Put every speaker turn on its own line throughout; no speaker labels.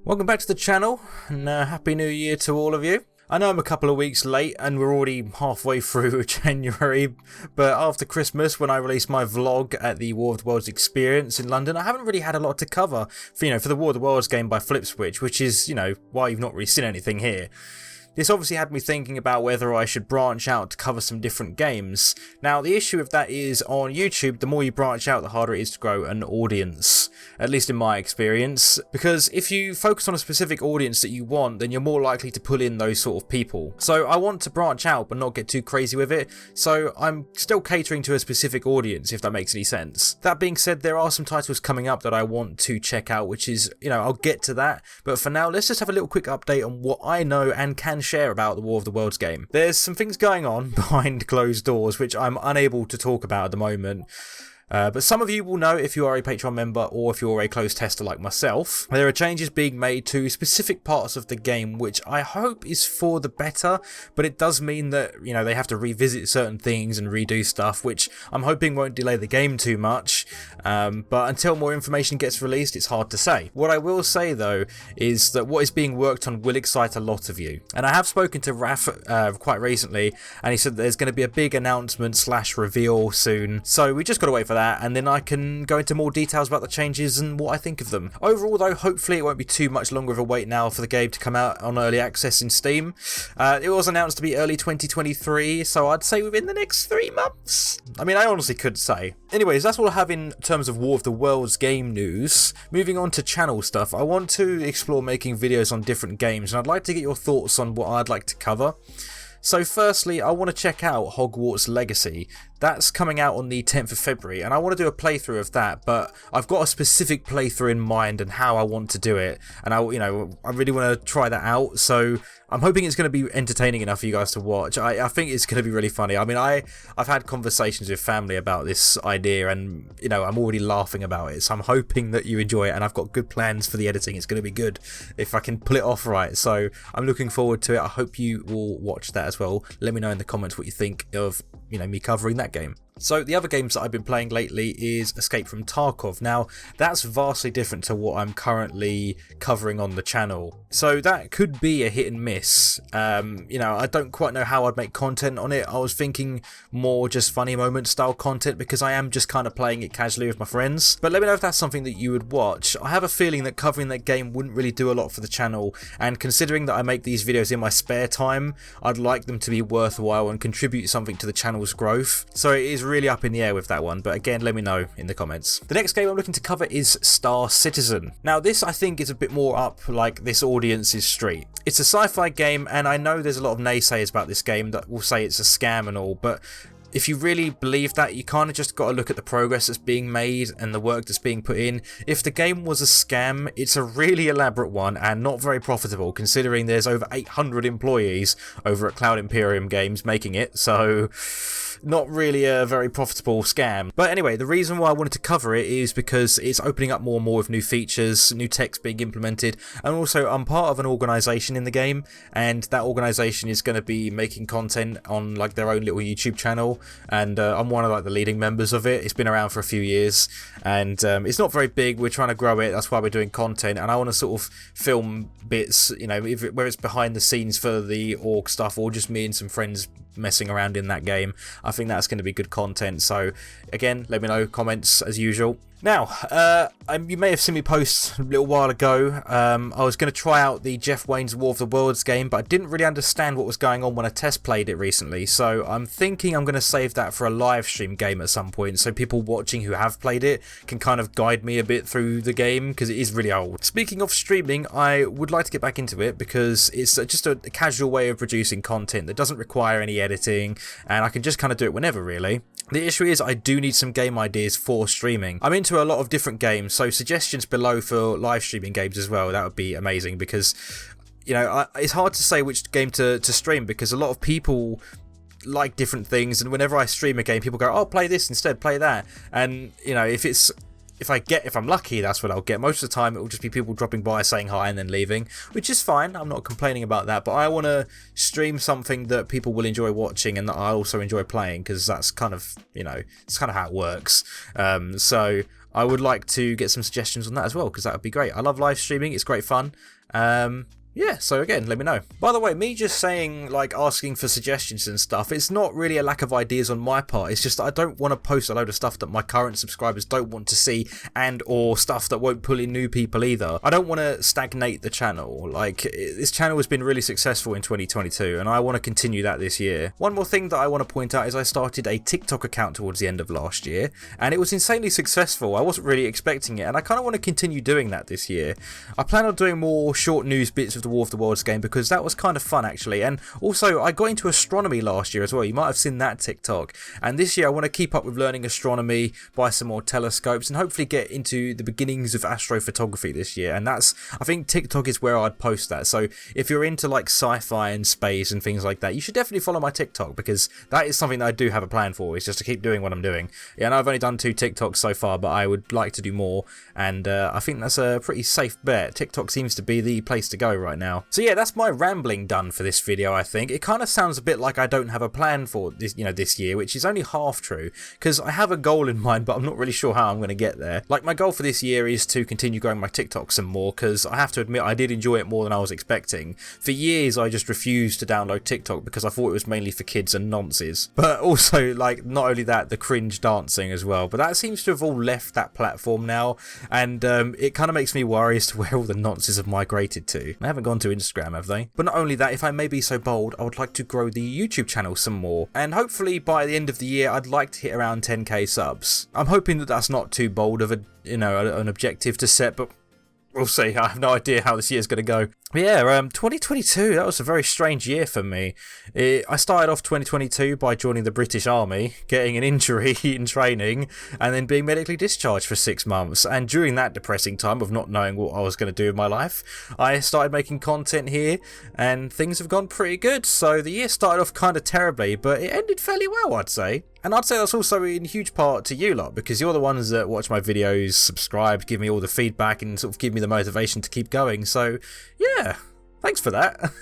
Welcome back to the channel, and Happy New Year to all of you. I know I'm a couple of weeks late and we're already halfway through January, but after Christmas when I released my vlog at the War of the Worlds experience in London, I haven't really had a lot to cover for the War of the Worlds game by Flipswitch, which is, why you've not really seen anything here. This obviously had me thinking about whether I should branch out to cover some different games. Now, the issue with that is on YouTube, the more you branch out, the harder it is to grow an audience, at least in my experience, because if you focus on a specific audience that you want, then you're more likely to pull in those sort of people. So I want to branch out but not get too crazy with it, so I'm still catering to a specific audience, if that makes any sense. That being said, there are some titles coming up that I want to check out, which is, I'll get to that, but for now, let's just have a little quick update on what I know and can share about the War of the Worlds game. There's some things going on behind closed doors which I'm unable to talk about at the moment. But some of you will know if you are a Patreon member or if you're a closed tester like myself. There are changes being made to specific parts of the game which I hope is for the better, but it does mean that, they have to revisit certain things and redo stuff, which I'm hoping won't delay the game too much. But until more information gets released, it's hard to say. What I will say though is that what is being worked on will excite a lot of you. And I have spoken to Raf quite recently, and he said that there's going to be a big announcement / reveal soon. So we just got to wait for that, and then I can go into more details about the changes and what I think of them. Overall though, hopefully it won't be too much longer of a wait now for the game to come out on early access in Steam. It was announced to be early 2023, so I'd say within the next 3 months. I mean, I honestly could say. Anyways, that's all I have in terms of War of the Worlds game news. Moving on to channel stuff, I want to explore making videos on different games, and I'd like to get your thoughts on what I'd like to cover. So firstly, I want to check out Hogwarts Legacy. That's coming out on the 10th of February, and I want to do a playthrough of that, but I've got a specific playthrough in mind and how I want to do it, and I really want to try that out, so I'm hoping it's going to be entertaining enough for you guys to watch. I think it's going to be really funny. I mean, I've had conversations with family about this idea, and, I'm already laughing about it, so I'm hoping that you enjoy it, and I've got good plans for the editing. It's going to be good if I can pull it off right, so I'm looking forward to it. I hope you will watch that as well. Let me know in the comments what you think of, me covering that game. So the other games that I've been playing lately is Escape from Tarkov. Now, that's vastly different to what I'm currently covering on the channel. So that could be a hit and miss. I don't quite know how I'd make content on it. I was thinking more just funny moment style content because I am just kind of playing it casually with my friends. But let me know if that's something that you would watch. I have a feeling that covering that game wouldn't really do a lot for the channel, and considering that I make these videos in my spare time, I'd like them to be worthwhile and contribute something to the channel's growth. So it is really up in the air with that one, but again, let me know in the comments. The next game I'm looking to cover is Star Citizen. Now this I think is a bit more up like this audience's street. It's a sci-fi game, and I know there's a lot of naysayers about this game that will say it's a scam and all, but if you really believe that, you kind of just got to look at the progress that's being made and the work that's being put in. If the game was a scam, it's a really elaborate one and not very profitable, considering there's over 800 employees over at Cloud Imperium Games making it, so not really a very profitable scam. But anyway, the reason why I wanted to cover it is because it's opening up more and more with new features, new techs being implemented, and also I'm part of an organisation in the game, and that organisation is going to be making content on like their own little YouTube channel, and I'm one of the leading members of it. It's been around for a few years, and it's not very big. We're trying to grow it. That's why we're doing content, and I want to sort of film bits, where it's behind the scenes for the org stuff, or just me and some friends messing around in that game. I think that's going to be good content. So again, let me know, comments as usual. Now, you may have seen me post a little while ago. I was going to try out the Jeff Wayne's War of the Worlds game, but I didn't really understand what was going on when I test played it recently. So I'm thinking I'm going to save that for a live stream game at some point, so people watching who have played it can kind of guide me a bit through the game, because it is really old. Speaking of streaming, I would like to get back into it because it's just a casual way of producing content that doesn't require any editing, and I can just kind of do it whenever, really. The issue is I do need some game ideas for streaming. I'm into a lot of different games, so suggestions below for live streaming games as well. That would be amazing, because it's hard to say which game to stream, because a lot of people like different things, and whenever I stream a game, people go, oh, play this instead, play that. And if I'm lucky, that's what I'll get. Most of the time it will just be people dropping by, saying hi, and then leaving, which is fine. I'm not complaining about that, but I want to stream something that people will enjoy watching and that I also enjoy playing, because that's kind of, it's kind of how it works. So I would like to get some suggestions on that as well, because that would be great. I love live streaming, it's great fun. Yeah, so again, let me know. By the way, me just saying, like, asking for suggestions and stuff, it's not really a lack of ideas on my part. It's just that I don't want to post a load of stuff that my current subscribers don't want to see, and or stuff that won't pull in new people either. I don't want to stagnate the channel. Like, this channel has been really successful in 2022, and I want to continue that this year. One more thing that I want to point out is I started a TikTok account towards the end of last year, and it was insanely successful. I wasn't really expecting it, and I kind of want to continue doing that this year. I plan on doing more short news bits of the War of the Worlds game, because that was kind of fun actually. And also I got into astronomy last year as well. You might have seen that TikTok, and this year I want to keep up with learning astronomy, buy some more telescopes, and hopefully get into the beginnings of astrophotography this year. And that's, I think TikTok is where I'd post that. So if you're into like sci-fi and space and things like that, you should definitely follow my TikTok, because that is something that I do have a plan for, is just to keep doing what I'm doing. Yeah, and I've only done 2 TikToks so far, but I would like to do more, and I think that's a pretty safe bet. TikTok seems to be the place to go right now. So yeah, that's my rambling done for this video, I think. It kind of sounds a bit like I don't have a plan for this, this year, which is only half true, because I have a goal in mind, but I'm not really sure how I'm going to get there. Like, my goal for this year is to continue growing my TikTok some more, because I have to admit I did enjoy it more than I was expecting. For years I just refused to download TikTok because I thought it was mainly for kids and nonces. But also, like, not only that, the cringe dancing as well. But that seems to have all left that platform now, and it kind of makes me worry as to where all the nonces have migrated to. They haven't gone to Instagram, have they? But not only that, if I may be so bold, I would like to grow the YouTube channel some more, and hopefully by the end of the year I'd like to hit around 10k subs. I'm hoping that that's not too bold of a, an objective to set, but we'll see. I have no idea how this year's going to go. But yeah, 2022, that was a very strange year for me. I started off 2022 by joining the British Army, getting an injury in training, and then being medically discharged for 6 months. And during that depressing time of not knowing what I was going to do with my life, I started making content here, and things have gone pretty good. So the year started off kind of terribly, but it ended fairly well, I'd say. And I'd say that's also in huge part to you lot, because you're the ones that watch my videos, subscribe, give me all the feedback, and sort of give me the motivation to keep going. So yeah, thanks for that.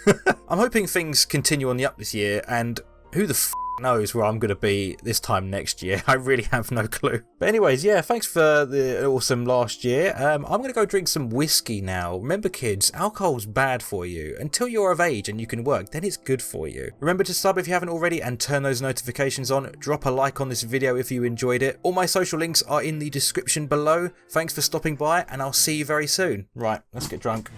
I'm hoping things continue on the up this year, and who the f knows where I'm going to be this time next year. I really have no clue. But anyways, yeah, thanks for the awesome last year. I'm going to go drink some whiskey now. Remember kids, alcohol's bad for you. Until you're of age and you can work, then it's good for you. Remember to sub if you haven't already, and turn those notifications on. Drop a like on this video if you enjoyed it. All my social links are in the description below. Thanks for stopping by, and I'll see you very soon. Right, let's get drunk.